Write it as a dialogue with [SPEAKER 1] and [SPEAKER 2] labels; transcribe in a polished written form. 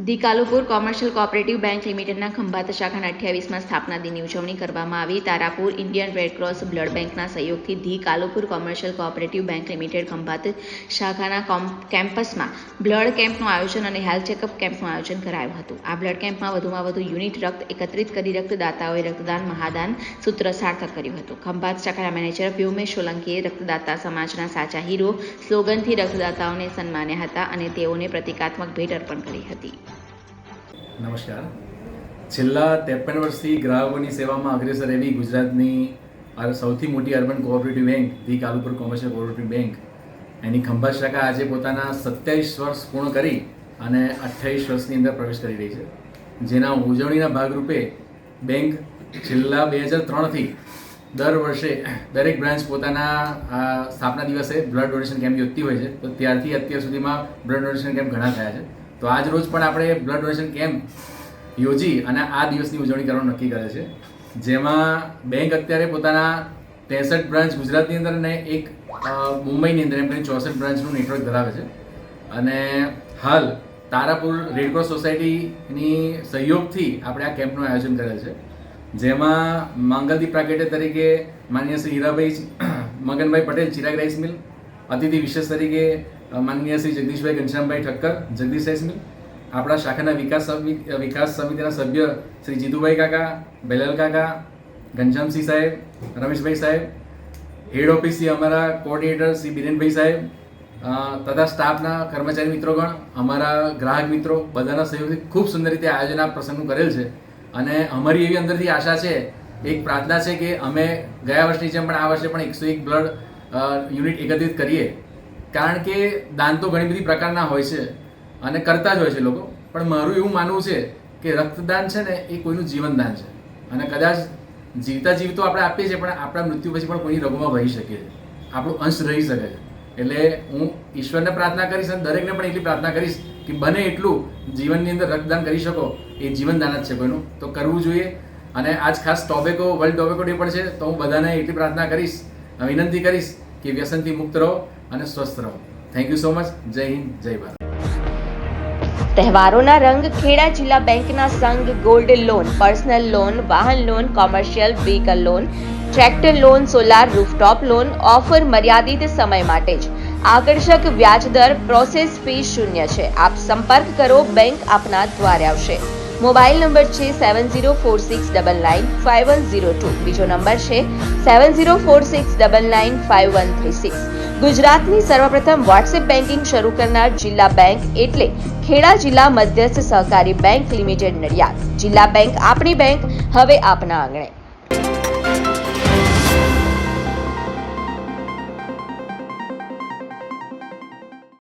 [SPEAKER 1] The Kalupur commercial cooperative bank લિમિટેડના ખંભાત શાખાના 28મા સ્થાપના દિનની ઉજવણી કરવામાં આવી. તારાપુર ઇન્ડિયન રેડક્રોસ બ્લડ બેંકના સહયોગથી the Kalupur commercial cooperative bank limited Khambhat શાખાના કેમ્પસમાં બ્લડ કેમ્પનું આયોજન અને હેલ્થ ચેકઅપ કેમ્પનું આયોજન કરાયું હતું. આ બ્લડ કેમ્પમાં વધુમાં વધુ યુનિટ રક્ત એકત્રિત કરી રક્તદાતાઓએ રક્તદાન મહાદાન સૂત્ર સાર્થક કર્યું હતું. ખંભાત શાખાના મેનેજર વ્યોમેશ સોલંકીએ રક્તદાતા સમાજના સાચા હીરો સ્લોગનથી રક્તદાતાઓને સન્માન્યા હતા અને તેઓને પ્રતિકાત્મક ભેટ અર્પણ કરી હતી.
[SPEAKER 2] નમસ્કાર. છેલ્લા 53 વર્ષથી ગ્રાહકોની સેવામાં અગ્રેસર એવી ગુજરાતની સૌથી મોટી urban cooperative bank the Kalupur commercial cooperative bank એની ખંભાત શાખા આજે પોતાના 27 વર્ષ પૂર્ણ કરી અને 28 વર્ષની અંદર પ્રવેશ કરી રહી છે. જેના ઉજવણીના ભાગરૂપે બેંક છેલ્લા 2003થી દર વર્ષે દરેક બ્રાન્ચ પોતાના સ્થાપના દિવસે બ્લડ ડોનેશન કેમ્પ યોજતી હોય છે. તો ત્યારથી અત્યાર સુધીમાં બ્લડ ડોનેશન કેમ્પ ઘણા થયા છે. તો આજ રોજ પણ આપણે બ્લડ ડોનેશન કેમ્પ યોજી અને આ દિવસની ઉજવણી કરવાનું નક્કી કરે છે. જેમાં બેંક અત્યારે પોતાના 63 બ્રાન્ચ ગુજરાતની અંદર અને એક મુંબઈની અંદર એમ કરીને 64 બ્રાન્ચનું નેટવર્ક ધરાવે છે. અને હાલ તારાપુર રેડક્રોસ સોસાયટીની સહયોગથી આપણે આ કેમ્પનું આયોજન કરેલ છે. જેમાં માંગલદીપ પ્રાગટ્ય તરીકે માનનીય શ્રી હીરાભાઈ મગનભાઈ પટેલ ચિરાગ રાઈસ મિલ, અતિથિ વિશેષ તરીકે માનનીય શ્રી જગદીશભાઈ ઘનશ્યામભાઈ ઠક્કર જગદીશ રાઈસ મિલ, આપણા શાખાના વિકાસ સમિતિના સભ્ય શ્રી જીતુભાઈ કાકા, બેલાલ કાકા, ઘનશ્યામસિંહ સાહેબ, રમેશભાઈ સાહેબ, હેડ ઓફિસથી અમારા કોઓર્ડિનેટર શ્રી બિરેનભાઈ સાહેબ તથા સ્ટાફના કર્મચારી મિત્રોગણ, અમારા ગ્રાહક મિત્રો બધાના સહયોગથી ખૂબ સુંદર રીતે આયોજન આ પ્રસંગનું કરેલ છે. અને અમારી એવી અંદરથી આશા છે, એક પ્રાર્થના છે કે અમે ગયા વર્ષની જેમ પણ આ વર્ષે પણ 101 બ્લડ યુનિટ એકત્રિત કરીએ. કારણ કે દાન તો ઘણી બધી પ્રકારના હોય છે અને કરતા જ હોય છે લોકો, પણ મારું એવું માનવું છે કે રક્તદાન છે ને એ કોઈનું જીવનદાન છે. અને કદાચ જીવતા જીવતો આપણે આપીએ છીએ, પણ આપણા મૃત્યુ પછી પણ કોઈની રગોમાં વહી શકીએ છીએ, આપણું અંશ રહી શકે છે. એટલે હું ઈશ્વરને પ્રાર્થના કરીશ અને દરેકને પણ એટલી પ્રાર્થના કરીશ કે બને એટલું જીવનની અંદર રક્તદાન કરી શકો. એ જીવનદાન જ છે કોઈનું, તો કરવું જોઈએ. અને આજ ખાસ વર્લ્ડ ટોબેકો ડે પણ છે, તો હું બધાને એટલી પ્રાર્થના કરીશ, વિનંતી કરીશ કે વ્યસનથી મુક્ત રહો અને સ્વસ્થ રહો. Thank you so much. જય હિન્દ, જય ભારત.
[SPEAKER 1] તહેવારોના રંગ ખેડા જિલ્લા બેંકના સંઘ ગોલ્ડ લોન, પર્સનલ લોન, વાહન loan, commercial vehicle loan, tractor loan, solar rooftop loan offer મર્યાદિત સમય માટે જ. આકર્ષક વ્યાજ દર, પ્રોસેસ ફી શૂન્ય છે. આપ સંપર્ક કરો, બેંક આપના દ્વારે આવશે. મોબાઈલ નંબર છે 7046995102. બીજો નંબર છે 7046995136. ગુજરાતની સર્વપ્રથમ વોટ્સએપ બેન્કિંગ શરૂ કરનાર જિલ્લા બેંક એટલે ખેડા જિલ્લા મધ્યસ્થ સહકારી બેંક લિમિટેડ નડિયાદ. જિલ્લા બેંક આપણી બેંક, હવે આપના આંગણે.